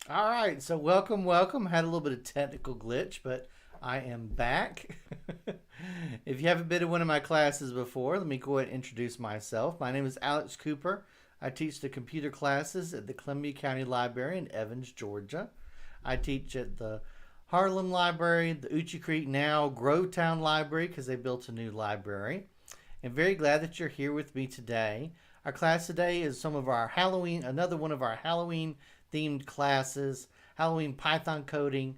All right, so welcome. Had a little bit of technical glitch, but I am back. If you haven't been in one of my classes before, let me go ahead and introduce myself. My name is Alex Cooper. I teach the computer classes at the Columbia County Library in Evans, Georgia. I teach at the Harlem Library, the Uchi Creek now Grovetown Library because they built a new library. I'm very glad that you're here with me today. Our class today is another one of our Halloween themed classes. Halloween Python coding,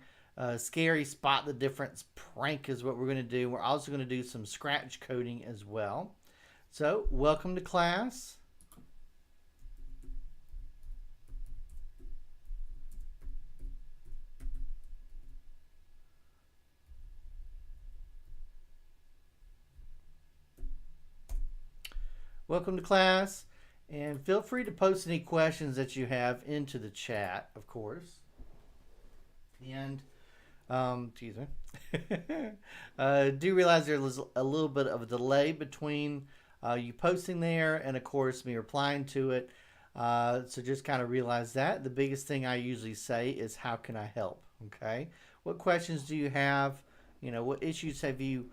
scary spot the difference prank is what we're going to do. We're also going to do some scratch coding as well. So, welcome to class. Welcome to class. And feel free to post any questions that you have into the chat, of course. And excuse me. Do realize there's a little bit of a delay between you posting there and, of course, me replying to it. So just kind of realize that. The biggest thing I usually say is, how can I help? Okay. What questions do you have? What issues have you,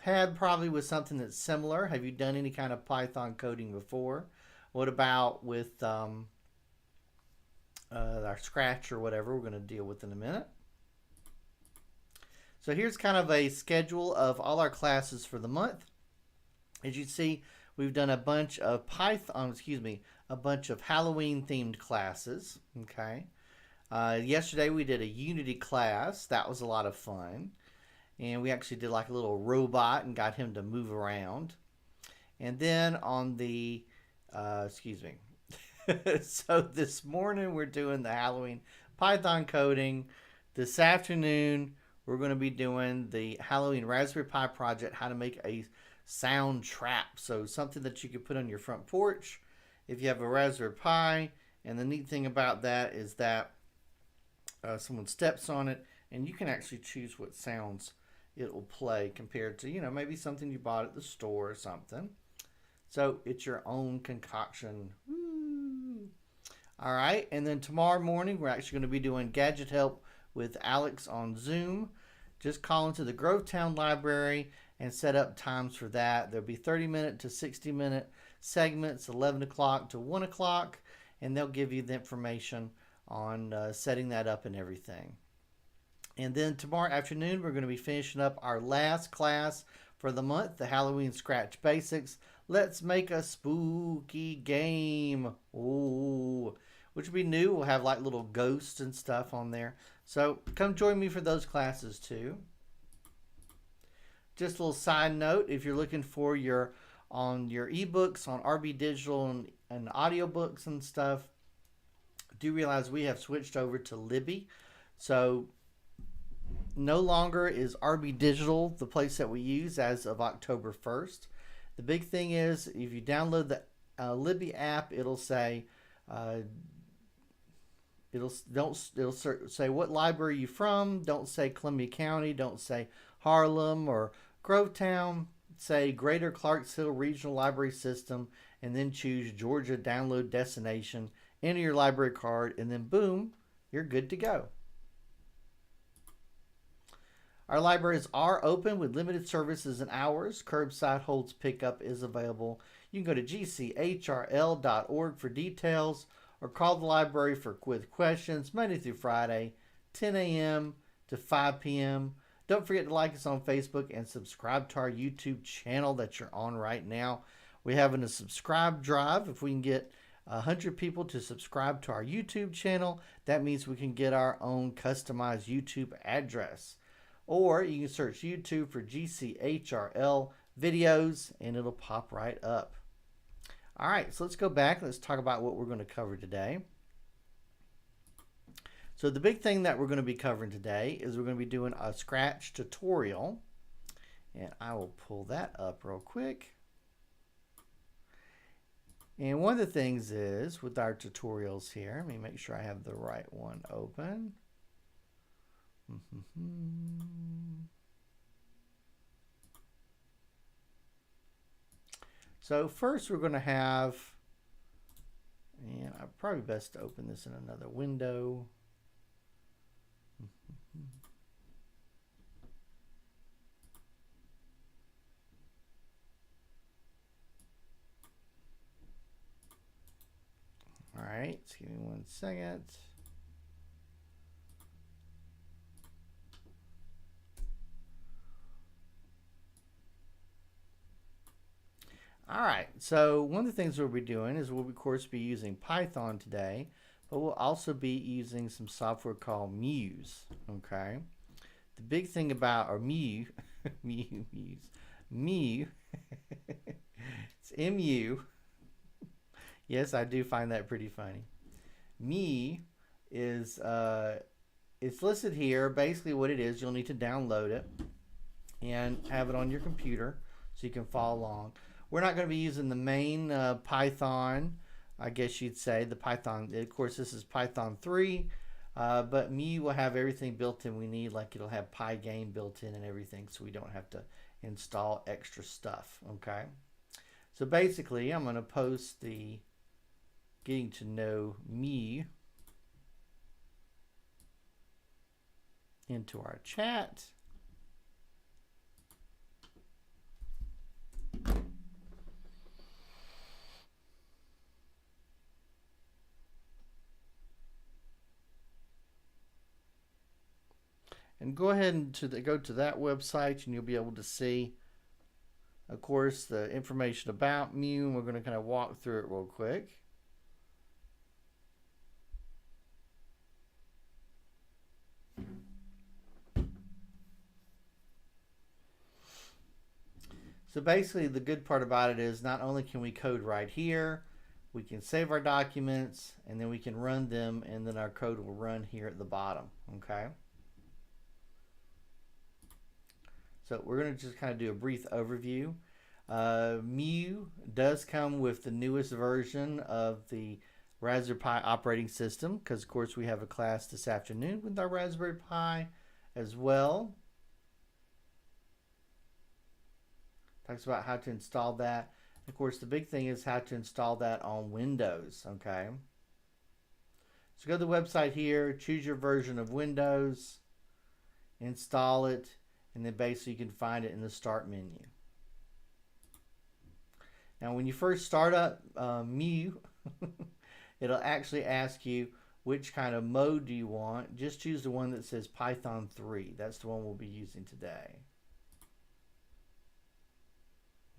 had probably with something that's similar? Have you done any kind of Python coding before? What about with our Scratch or whatever we're going to deal with in a minute? So here's kind of a schedule of all our classes for the month. As you see, we've done a bunch of a bunch of Halloween themed classes. Okay. Yesterday we did a Unity class. That was a lot of fun. And we actually did like a little robot and got him to move around. And then on the, excuse me. So this morning we're doing the Halloween Python coding. This afternoon we're going to be doing the Halloween Raspberry Pi project, how to make a sound trap. So something that you could put on your front porch if you have a Raspberry Pi. And the neat thing about that is that someone steps on it and you can actually choose what sounds it will play compared to, maybe something you bought at the store or something. So it's your own concoction. Woo. All right. And then tomorrow morning, we're actually going to be doing gadget help with Alex on Zoom. Just call into the Grovetown Library and set up times for that. There'll be 30-minute to 60-minute segments, 11 o'clock to 1 o'clock, and they'll give you the information on setting that up and everything. And then tomorrow afternoon, we're going to be finishing up our last class for the month, the Halloween Scratch Basics. Let's make a spooky game. Ooh, which will be new. We'll have like little ghosts and stuff on there. So come join me for those classes too. Just a little side note, if you're looking for your ebooks on RB Digital and audiobooks and stuff, do realize we have switched over to Libby. So no longer is RB Digital the place that we use as of October 1st. The big thing is, if you download the Libby app, it'll say it'll say what library you're from. Don't say Columbia County. Don't say Harlem or Grovetown. Say Greater Clarksville Regional Library System, and then choose Georgia download destination. Enter your library card, and then boom, you're good to go. Our libraries are open with limited services and hours. Curbside holds pickup is available. You can go to gchrl.org for details or call the library with questions Monday through Friday, 10 a.m. to 5 p.m. Don't forget to like us on Facebook and subscribe to our YouTube channel that you're on right now. We're having a subscribe drive. If we can get 100 people to subscribe to our YouTube channel, that means we can get our own customized YouTube address. Or you can search YouTube for GCHRL videos and it'll pop right up. All right, so let's go back. Let's talk about what we're going to cover today. So the big thing that we're going to be covering today is we're going to be doing a Scratch tutorial. And I will pull that up real quick. And one of the things is with our tutorials here, let me make sure I have the right one open. So first we're going to have, And I'm probably best to open this in another window. All right, just give me 1 second. All right, so one of the things we'll be doing is we'll of course be using Python today, but we'll also be using some software called Muse. Okay, the big thing about or Muse, Muse, it's M-U. Yes, I do find that pretty funny. Me is it's listed here. Basically, what it is, you'll need to download it and have it on your computer so you can follow along. We're not going to be using the main Python, I guess you'd say, the Python. Of course, this is Python 3, but Me will have everything built in we need, like it'll have Pygame built in and everything, so we don't have to install extra stuff, okay? So basically, I'm going to post the getting to know me into our chat. And go ahead and go to that website and you'll be able to see, of course, the information about Muse. And we're going to kind of walk through it real quick. So basically the good part about it is not only can we code right here, we can save our documents and then we can run them and then our code will run here at the bottom, okay? So we're going to just kind of do a brief overview. Muse does come with the newest version of the Raspberry Pi operating system because of course we have a class this afternoon with our Raspberry Pi as well. Talks about how to install that. Of course, the big thing is how to install that on Windows, okay? So go to the website here, choose your version of Windows, install it, and then basically you can find it in the Start menu. Now, when you first start up Muse, it'll actually ask you which kind of mode do you want. Just choose the one that says Python 3. That's the one we'll be using today.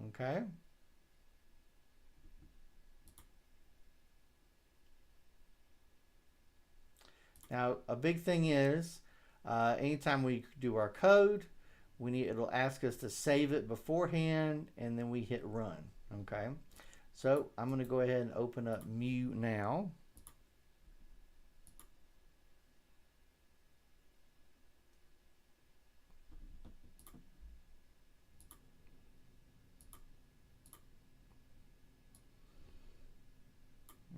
Okay. Now, a big thing is, anytime we do our code, it'll ask us to save it beforehand, and then we hit run. Okay. So I'm going to go ahead and open up Muse now.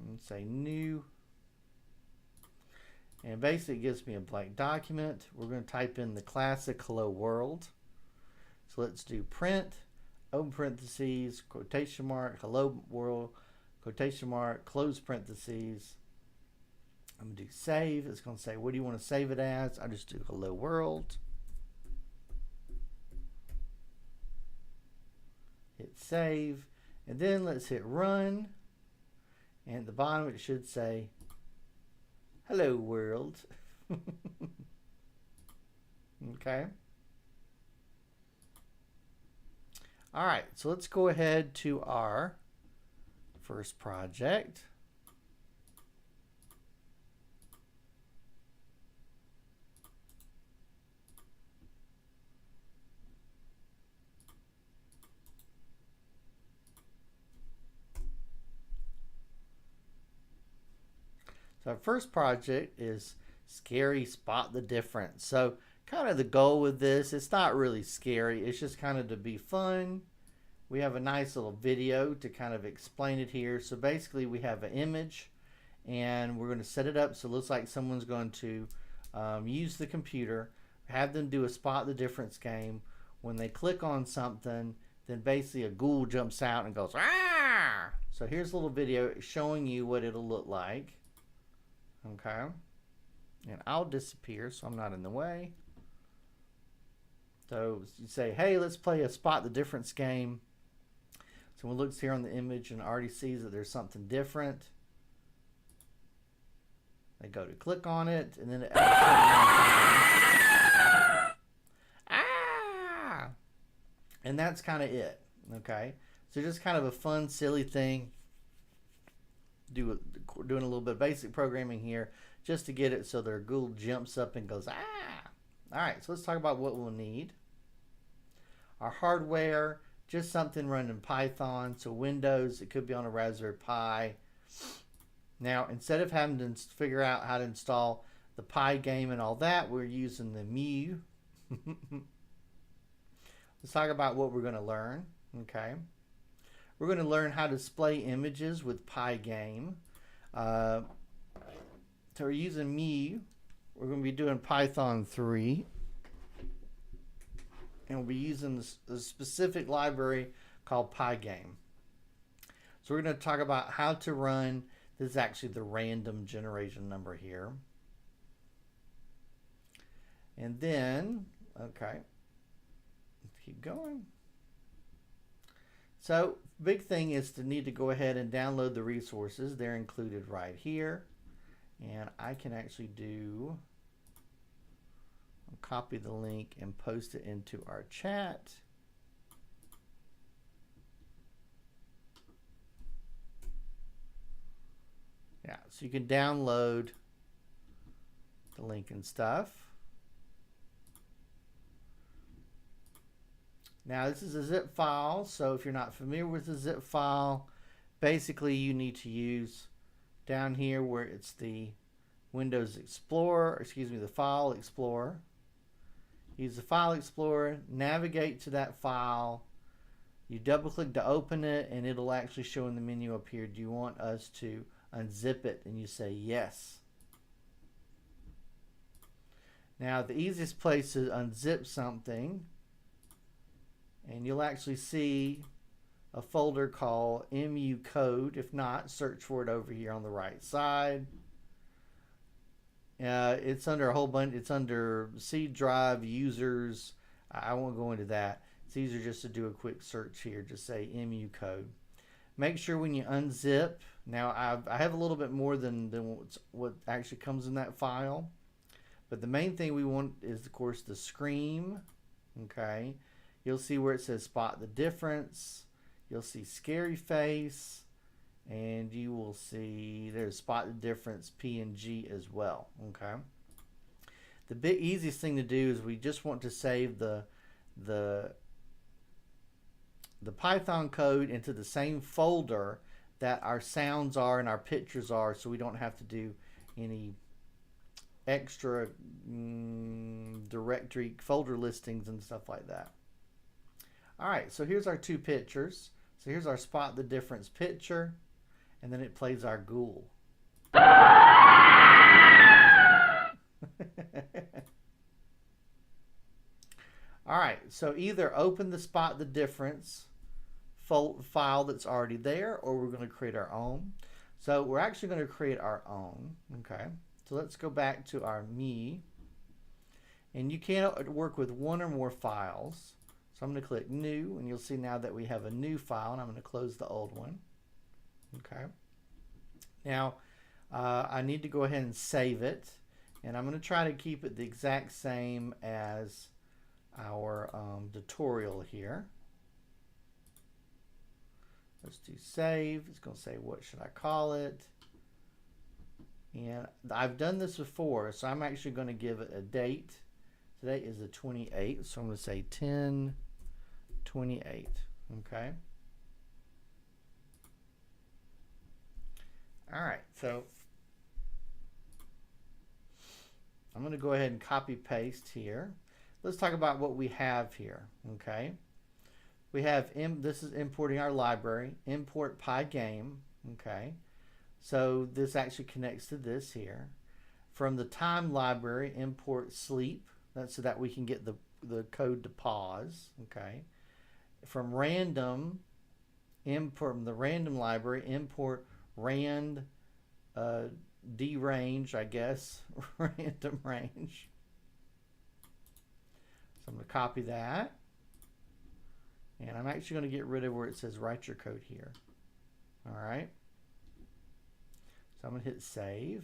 And say new. And basically it gives me a blank document. We're going to type in the classic hello world. So let's do print, open parentheses, quotation mark, hello world, quotation mark, close parentheses. I'm going to do save. It's going to say, what do you want to save it as? I just do hello world. Hit save. And then let's hit run. And at the bottom it should say, hello world. Okay. All right, so let's go ahead to our first project. So our first project is Scary Spot the Difference. So kind of the goal with this, it's not really scary. It's just kind of to be fun. We have a nice little video to kind of explain it here. So basically we have an image and we're going to set it up so it looks like someone's going to use the computer, have them do a Spot the Difference game. When they click on something, then basically a ghoul jumps out and goes, "Ah!" So here's a little video showing you what it'll look like. Okay. And I'll disappear so I'm not in the way. So you say, hey, let's play a spot the difference game. So when it looks here on the image and already sees that there's something different, they go to click on it, and then it and that's kind of it. Okay, so just kind of a fun, silly thing. Doing a little bit of basic programming here just to get it so their Google jumps up and goes, ah. All right, so let's talk about what we'll need. Our hardware, just something running in Python. So Windows, it could be on a Raspberry Pi. Now, instead of having to figure out how to install the Pi game and all that, we're using the Muse. Let's talk about what we're going to learn. Okay. We're going to learn how to display images with Pi game. So we're using Muse. We're going to be doing Python 3. And we'll be using a specific library called Pygame. So we're going to talk about how to run. This is actually the random generation number here. And then, okay, let's keep going. So big thing is to need to go ahead and download the resources. They're included right here. And I can actually do, I'll copy the link and post it into our chat. Yeah, so you can download the link and stuff. Now this is a zip file, so if you're not familiar with the zip file, basically you need to use down here where it's the Windows Explorer, excuse me, the File Explorer. Use the File Explorer, navigate to that file, you double click to open it, and it'll actually show in the menu up here, do you want us to unzip it? And you say yes. Now the easiest place to unzip something, and you'll actually see a folder called MU code. If not, search for it over here on the right side. It's under a whole bunch. It's under C drive users. I won't go into that. It's easier just to do a quick search here. Just say MU code. Make sure when you unzip. Now I have a little bit more than what actually comes in that file, but the main thing we want is of course the scream. Okay, you'll see where it says spot the difference. You'll see scary face, and you will see there's spot the difference PNG as well. Okay, the easiest thing to do is we just want to save the Python code into the same folder that our sounds are and our pictures are, so we don't have to do any extra directory folder listings and stuff like that. All right, so here's our two pictures. So here's our spot the difference picture, and then it plays our ghoul. All right, so either open the spot the difference file that's already there, or we're going to create our own. So we're actually going to create our own. Okay, so let's go back to our me, and you can work with one or more files. So I'm going to click new, and you'll see now that we have a new file, and I'm going to close the old one. Okay, now I need to go ahead and save it, and I'm going to try to keep it the exact same as our tutorial here. Let's do save. It's going to say, what should I call it? And I've done this before, so I'm actually going to give it a date. Today is the 28th, so I'm going to say 10/28. Okay. All right, so I'm going to go ahead and copy paste here. Let's talk about what we have here. Okay. We have, this is importing our library, import Pygame. Okay. So this actually connects to this here. From the time library, import sleep. That's so that we can get the code to pause. Okay. From random, import from the random library, import rand drange, I guess, random range. So I'm going to copy that. And I'm actually going to get rid of where it says write your code here. All right. So I'm going to hit save.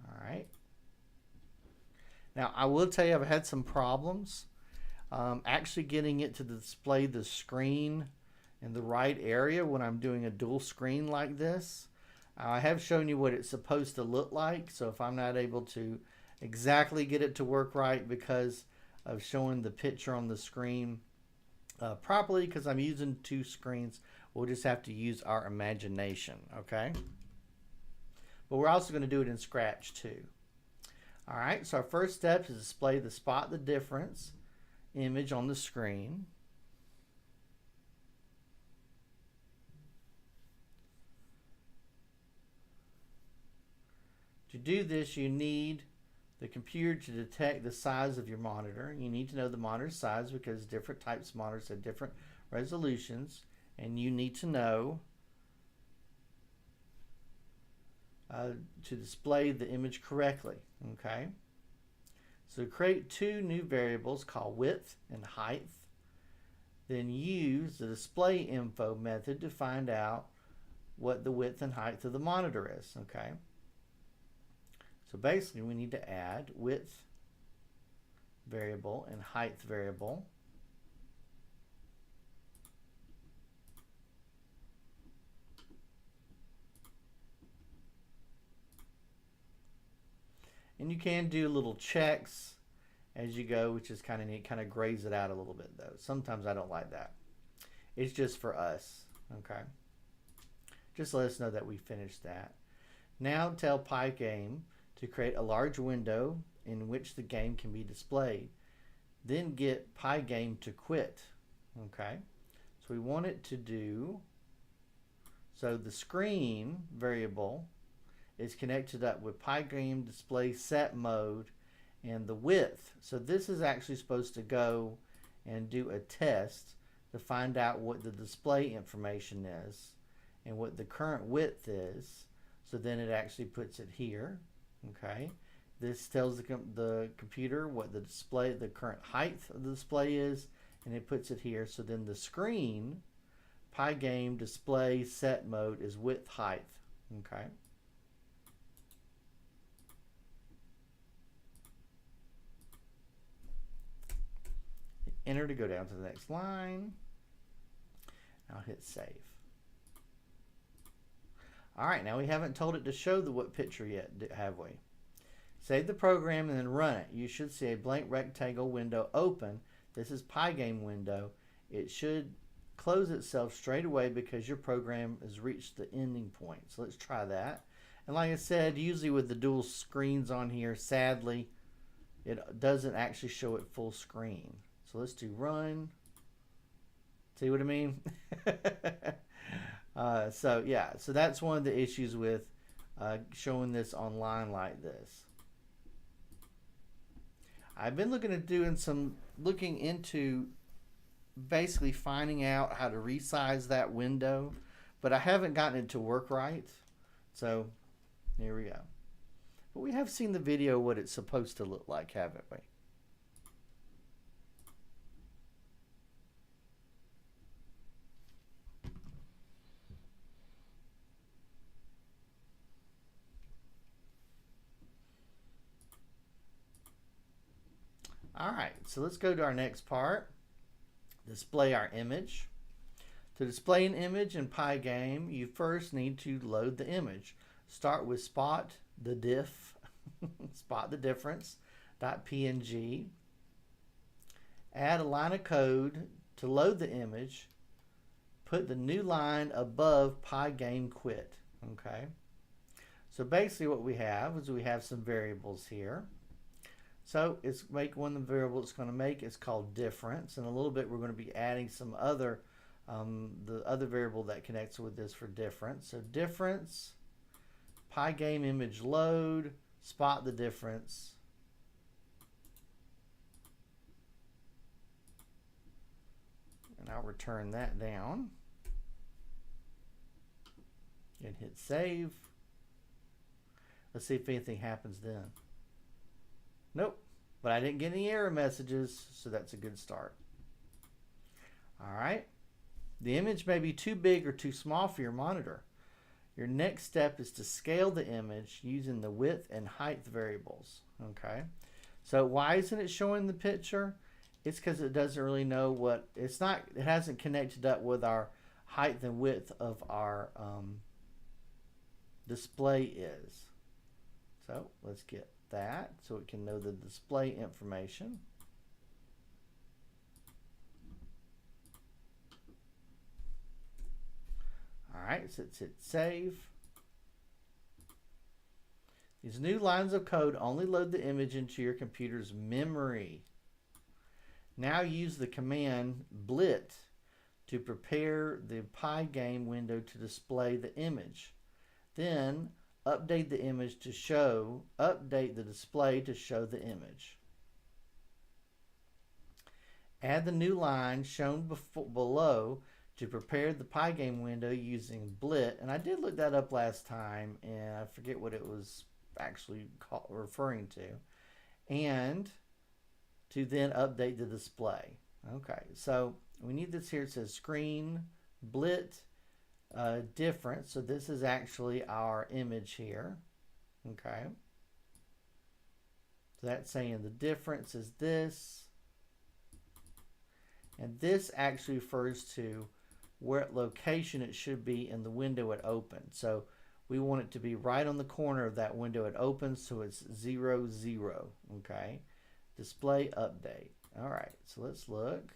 All right. Now, I will tell you I've had some problems actually getting it to display the screen in the right area when I'm doing a dual screen like this. I have shown you what it's supposed to look like, so if I'm not able to exactly get it to work right because of showing the picture on the screen properly, because I'm using two screens, we'll just have to use our imagination, okay? But we're also going to do it in Scratch too. All right, so our first step is display the spot the difference image on the screen. To do this, you need the computer to detect the size of your monitor. You need to know the monitor size because different types of monitors have different resolutions, and you need to know to display the image correctly. Okay. So create two new variables called width and height. Then use the display info method to find out what the width and height of the monitor is. Okay. So basically we need to add width variable and height variable. And you can do little checks as you go, which is kind of neat, kind of grays it out a little bit though. Sometimes I don't like that. It's just for us, okay? Just let us know that we finished that. Now tell Pygame to create a large window in which the game can be displayed. Then get Pygame to quit, okay? So we want it to do, so the screen variable is connected up with Pygame display set mode and the width. So this is actually supposed to go and do a test to find out what the display information is and what the current width is. So then it actually puts it here. Okay. This tells the computer what the current height of the display is, and it puts it here. So then the screen Pygame display set mode is width height. Okay. Enter to go down to the next line. I'll hit save. All right, now we haven't told it to show the what picture yet, have we? Save the program and then run it. You should see a blank rectangle window open. This is Pygame window. It should close itself straight away because your program has reached the ending point. So let's try that. And like I said, usually with the dual screens on here, sadly, it doesn't actually show it full screen. So let's do run. See what I mean? So yeah, so that's one of the issues with showing this online like this. I've been looking into basically finding out how to resize that window, but I haven't gotten it to work right. So here we go. But we have seen the video what it's supposed to look like, haven't we? All right, so let's go to our next part. Display our image. To display an image in Pygame, you first need to load the image. Start with spot the diff, spot the difference, .png. Add a line of code to load the image. Put the new line above Pygame quit. Okay. So basically what we have is we have some variables here. So it's make one of the variables it's going to make is called difference, and a little bit we're going to be adding some other the other variable that connects with this for difference. So difference, Pygame image load, spot the difference, and I'll return that down and hit save. Let's see if anything happens then. Nope, but I didn't get any error messages, so that's a good start. All right, the image may be too big or too small for your monitor. Your next step is to scale the image using the width and height variables. Okay, so why isn't it showing the picture? It's because it doesn't really know what, it hasn't connected up with our height and width of our display is. So let's get that so it can know the display information. All right, so let's hit save. These new lines of code only load the image into your computer's memory. Now use the command blit to prepare the Pygame window to display the image. Then update the image to update the display to show the image. Add the new line shown below to prepare the Pygame window using blit. And I did look that up last time, and I forget what it was actually referring to. And to then update the display. Okay, so we need this here. It says screen blit difference. So this is actually our image here. Okay, so that's saying the difference is this, and this actually refers to what location it should be in the window it opens. So we want it to be right on the corner of that window it opens, so it's 0, 0. Okay, display update. All right, so let's look.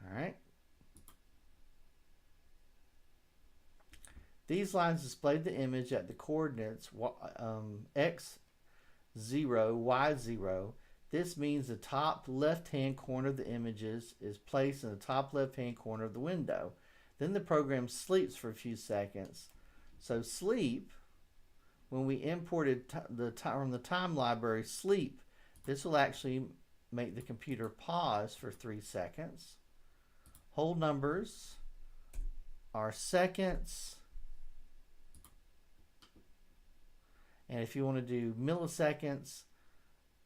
All right. These lines display the image at the coordinates x0, y0. This means the top left-hand corner of the images is placed in the top left-hand corner of the window. Then the program sleeps for a few seconds. So sleep, when we imported from the time library sleep, this will actually make the computer pause for 3 seconds. Whole numbers are seconds. And if you want to do milliseconds,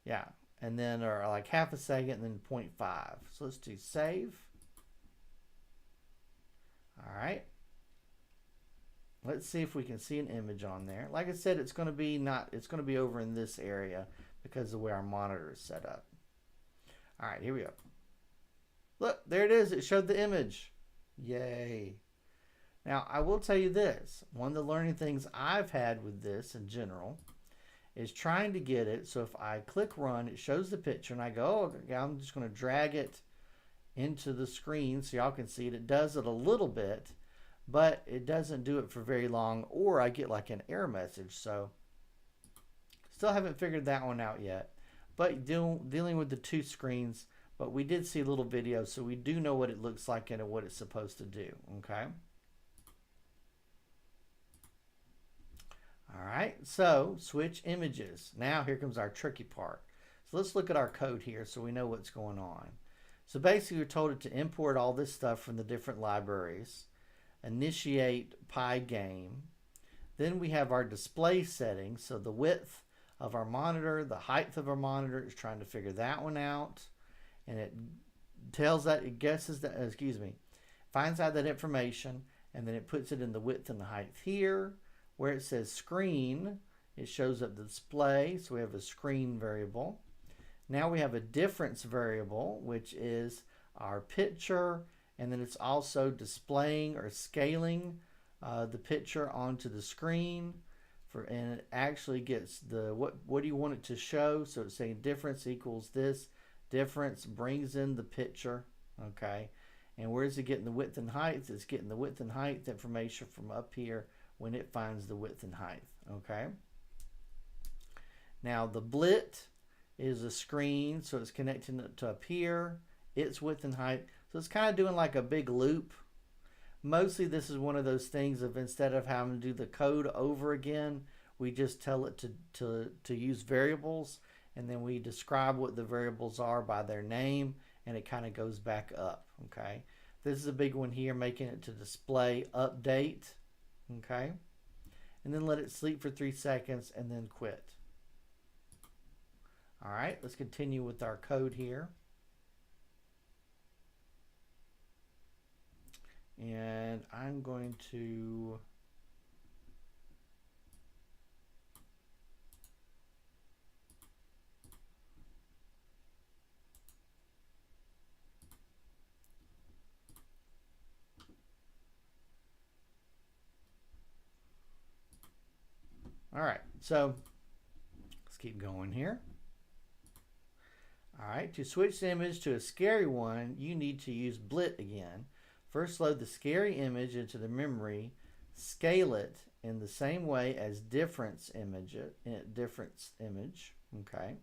yeah, and then or like half a second, and then 0.5. So let's do save. All right. Let's see if we can see an image on there. Like I said, it's going to be over in this area because of the way our monitor is set up. All right, here we go. Look, there it is. It showed the image. Yay. Now, I will tell you this. One of the learning things I've had with this in general is trying to get it. So if I click run, it shows the picture, and I go, oh, okay, I'm just going to drag it into the screen so y'all can see it. It does it a little bit, but it doesn't do it for very long, or I get like an error message. So still haven't figured that one out yet. But dealing with the 2 screens, but we did see a little video, so we do know what it looks like and what it's supposed to do, okay? All right, so switch images. Now here comes our tricky part. So let's look at our code here so we know what's going on. So basically we're told it to import all this stuff from the different libraries, initiate Pygame. Then we have our display settings, so the width of our monitor, the height of our monitor, is trying to figure that one out. And it tells that, it guesses that, finds out that information, and then it puts it in the width and the height here. Where it says screen, it shows up the display, so we have a screen variable. Now we have a difference variable, which is our picture, and then it's also displaying or scaling the picture onto the screen, and it actually gets the what do you want it to show. So it's saying difference equals this. Difference brings in the picture, okay? And where is it getting the width and height? It's getting the width and height information from up here when it finds the width and height, okay? Now the blit is a screen, so it's connecting it to up here, its width and height. So it's kind of doing like a big loop, Mostly this is one of those things of instead of having to do the code over again, we just tell it to use variables, and then we describe what the variables are by their name, and it kind of goes back up. Okay, this is a big one here, making it to display update. Okay, and then let it sleep for 3 seconds and then quit. All right, let's continue with our code here. And I'm going to all right, so let's keep going here. All right, to switch the image to a scary one, you need to use blit again. First, load the scary image into the memory, scale it in the same way as difference image. Okay.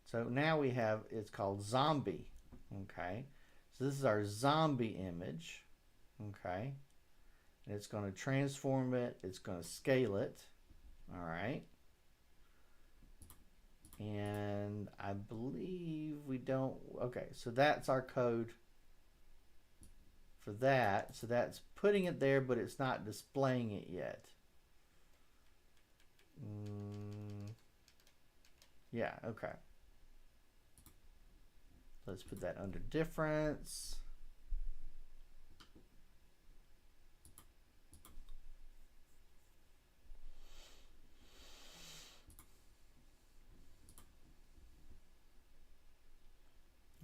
So now we have, it's called zombie. Okay. So this is our zombie image. Okay. And it's going to transform it. It's going to scale it. All right. And I believe we don't. Okay. So that's our code for that. So that's putting it there, but it's not displaying it yet. Yeah, okay. Let's put that under difference.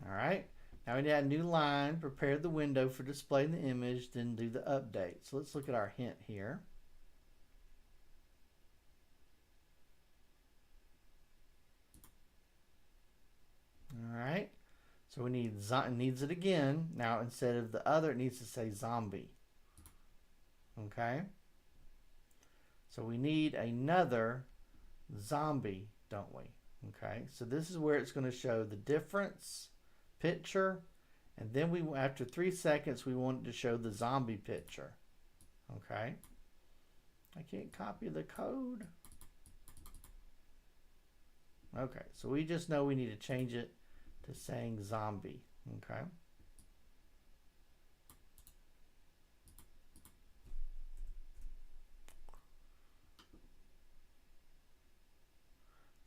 All right. Now we need a new line, prepare the window for displaying the image, then do the update. So let's look at our hint here. All right. So we need, it needs it again. Now instead of the other, it needs to say zombie. Okay. So we need another zombie, don't we? Okay. So this is where it's going to show the difference picture, and then we, after 3 seconds, we want it to show the zombie picture. Okay. I can't copy the code. Okay, so we just know we need to change it to saying zombie. Okay.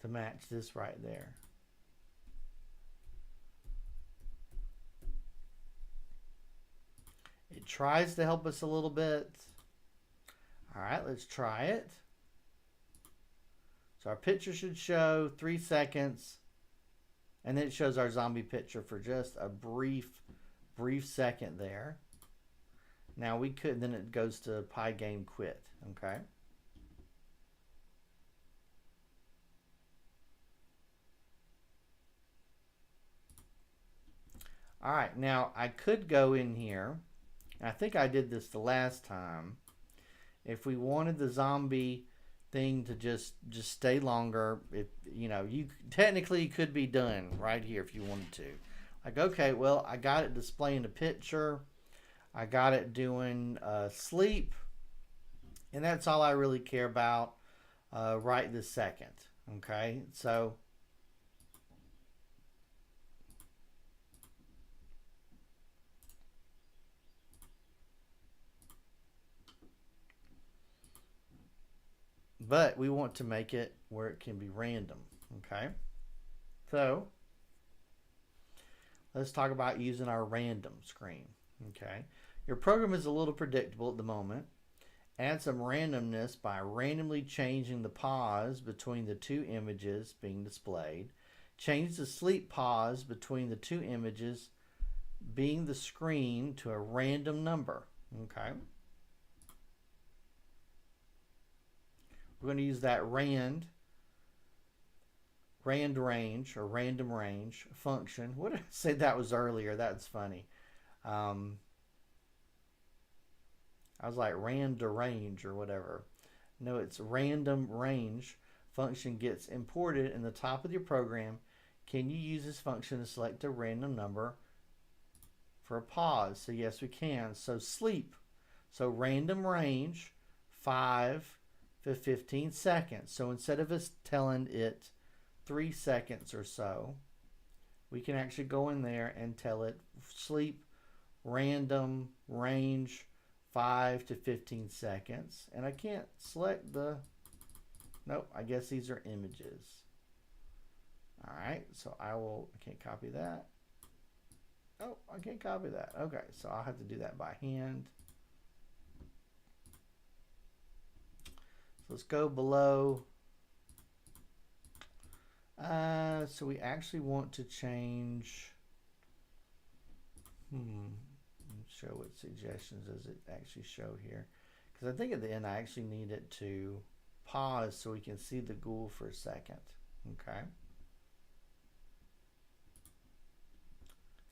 To match this right there. It tries to help us a little bit. All right, let's try it. So our picture should show 3 seconds, and then it shows our zombie picture for just a brief second there. Now we could, then it goes to Pygame quit. Okay. All right, now I could go in here. I think I did this the last time. If we wanted the zombie thing to just stay longer, you technically could be done right here if you wanted to. Like, okay, well, I got it displaying the picture. I got it doing sleep. And that's all I really care about right this second. Okay, so but we want to make it where it can be random. Okay, so let's talk about using our random screen. Okay, your program is a little predictable at the moment. Add some randomness by randomly changing the pause between the two images being displayed. Change the sleep pause between the two images being the screen to a random number. Okay. We're going to use that rand range or random range function. What did I say that was earlier? That's funny. I was like rand range or whatever. No, it's random range function gets imported in the top of your program. Can you use this function to select a random number for a pause. So yes, we can. So sleep. So random range, 5 to 15 seconds. So instead of us telling it 3 seconds or so, we can actually go in there and tell it sleep random range 5 to 15 seconds. And I can't select the, nope, I guess these are images. All right, so I can't copy that. Oh, I can't copy that. Okay, so I'll have to do that by hand. So let's go below. So we actually want to change. Show what suggestions does it actually show here? Because I think at the end I actually need it to pause so we can see the GUI for a second. Okay.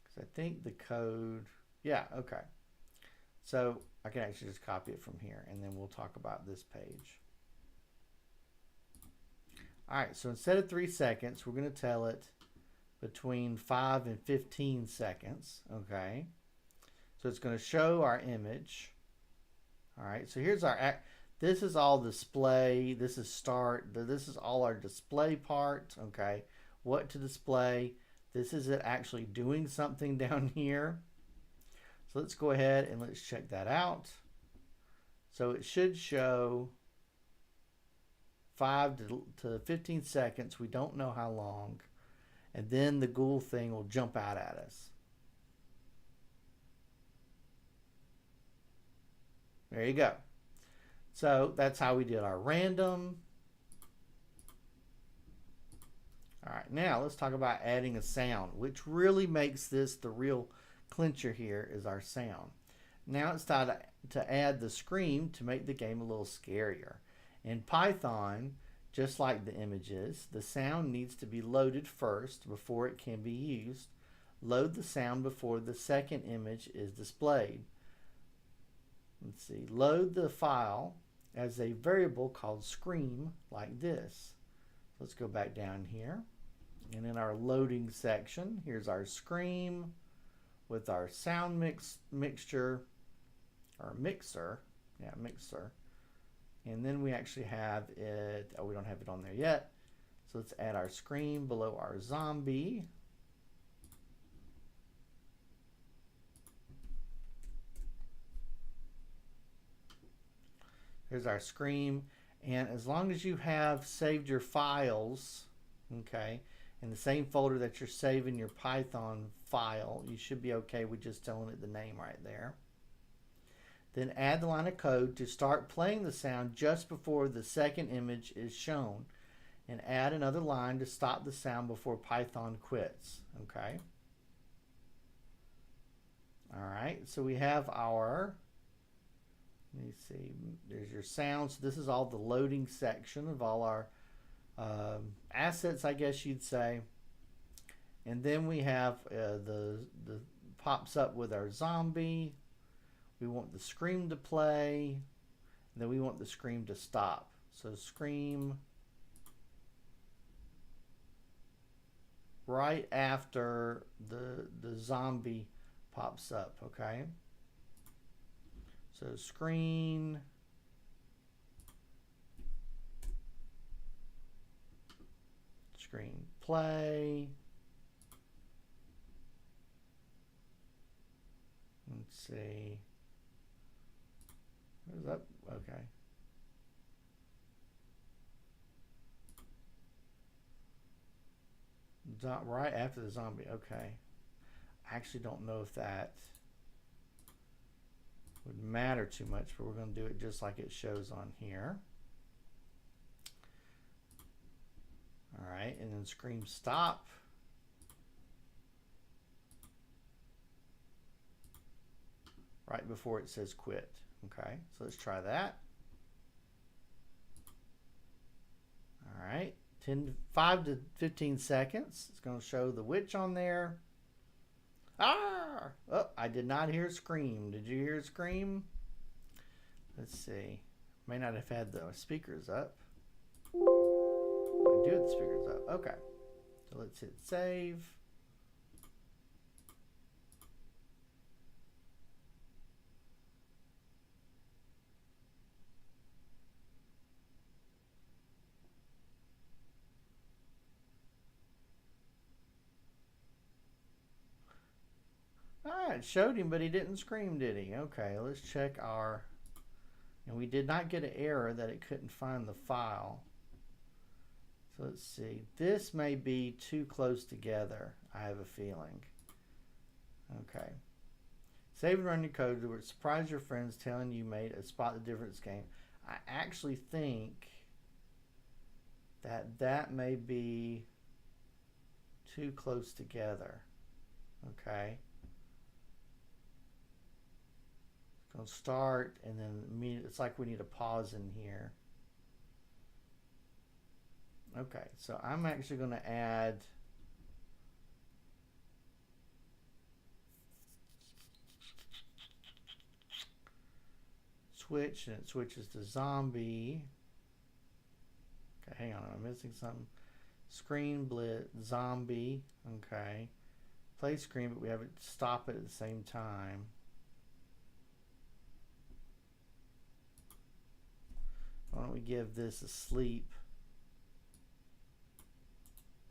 Because I think the code, yeah, okay. So I can actually just copy it from here and then we'll talk about this page. All right, so instead of 3 seconds, we're going to tell it between 5 and 15 seconds, okay? So it's going to show our image. All right, so here's our, this is all display, this is start, this is all our display part, okay? What to display, this is it actually doing something down here. So let's go ahead and let's check that out. So it should show 5 to 15 seconds. We don't know how long. And then the GUI thing will jump out at us. There you go. So that's how we did our random. All right, now let's talk about adding a sound, which really makes this the real clincher here is our sound. Now it's time to add the scream to make the game a little scarier. In Python, just like the images, the sound needs to be loaded first before it can be used. Load the sound before the second image is displayed. Let's see, load the file as a variable called scream like this. Let's go back down here. And in our loading section, here's our scream with our sound mixer. And then we actually have it, oh, we don't have it on there yet. So let's add our scream below our zombie. Here's our scream. And as long as you have saved your files, okay, in the same folder that you're saving your Python file, you should be okay with just telling it the name right there. Then add the line of code to start playing the sound just before the second image is shown. And add another line to stop the sound before Python quits. Okay. All right. So we have our, let me see, there's your sounds. This is all the loading section of all our assets, I guess you'd say. And then we have the pops up with our zombie. We want the scream to play, and then we want the scream to stop. So scream right after the zombie pops up, okay? So screen play. Let's see. Where's that? Okay. Right after the zombie. Okay. I actually don't know if that would matter too much, but we're going to do it just like it shows on here. All right, and then scream stop. Right before it says quit. Okay, so let's try that. All right, 5 to 15 seconds. It's going to show the witch on there. Ah! Oh, I did not hear a scream. Did you hear a scream? Let's see. May not have had the speakers up. I do have the speakers up. Okay. So let's hit save. it showed him, but he didn't scream, did he? Okay, let's check our... And we did not get an error that it couldn't find the file. So let's see. This may be too close together, I have a feeling. Okay. Save and run your code to surprise your friends telling you made a spot the difference game. I actually think that may be too close together. Okay. It's going to start and then it's like we need a pause in here. Okay, so I'm actually going to add switch, and it switches to zombie. Okay, hang on, I'm missing something. Screen blitz, zombie. Okay, play screen, but we have it stop it at the same time. Why don't we give this a sleep?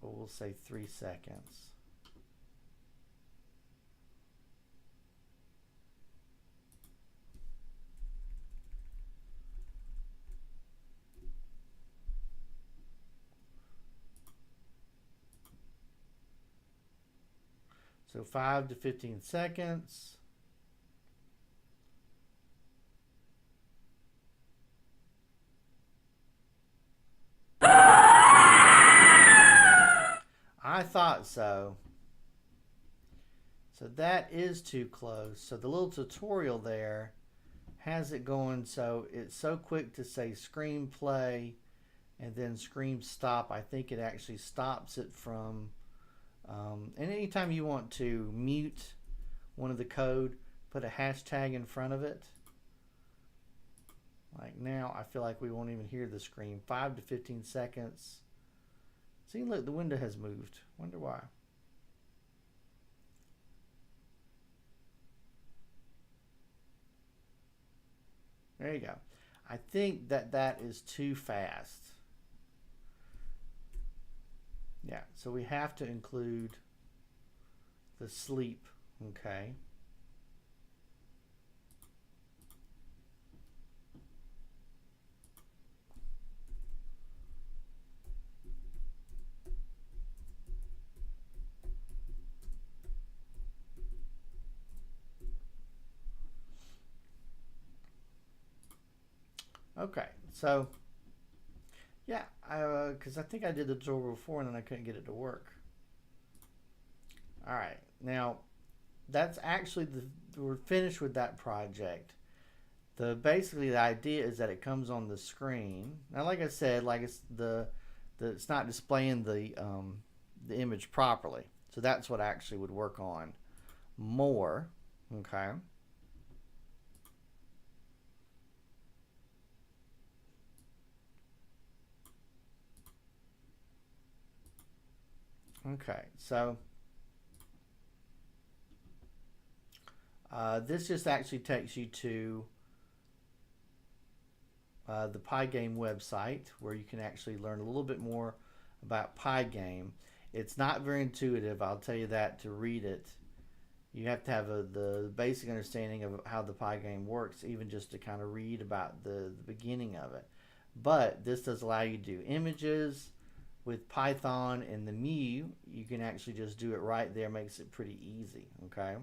But we'll say 3 seconds. So 5 to 15 seconds. I thought so. So that is too close. So the little tutorial there has it going so it's so quick to say screen play and then screen stop. I think it actually stops it from and anytime you want to mute one of the code, put a hashtag in front of it. Like now, I feel like we won't even hear the screen. 5 to 15 seconds. See, look, the window has moved. Wonder why. There you go. I think that is too fast. Yeah, so we have to include the sleep, okay? Okay, so yeah, because I think I did the tutorial before and then I couldn't get it to work. All right, now that's actually we're finished with that project. Basically the idea is that it comes on the screen. Now, like I said, like it's not displaying the image properly, so that's what I actually would work on more. Okay. Okay, so this just actually takes you to the Pygame website where you can actually learn a little bit more about Pygame. It's not very intuitive, I'll tell you that, to read it. You have to have the basic understanding of how the Pygame works, even just to kind of read about the beginning of it. But this does allow you to do images. With Python and the Muse, you can actually just do it right there. Makes it pretty easy, okay?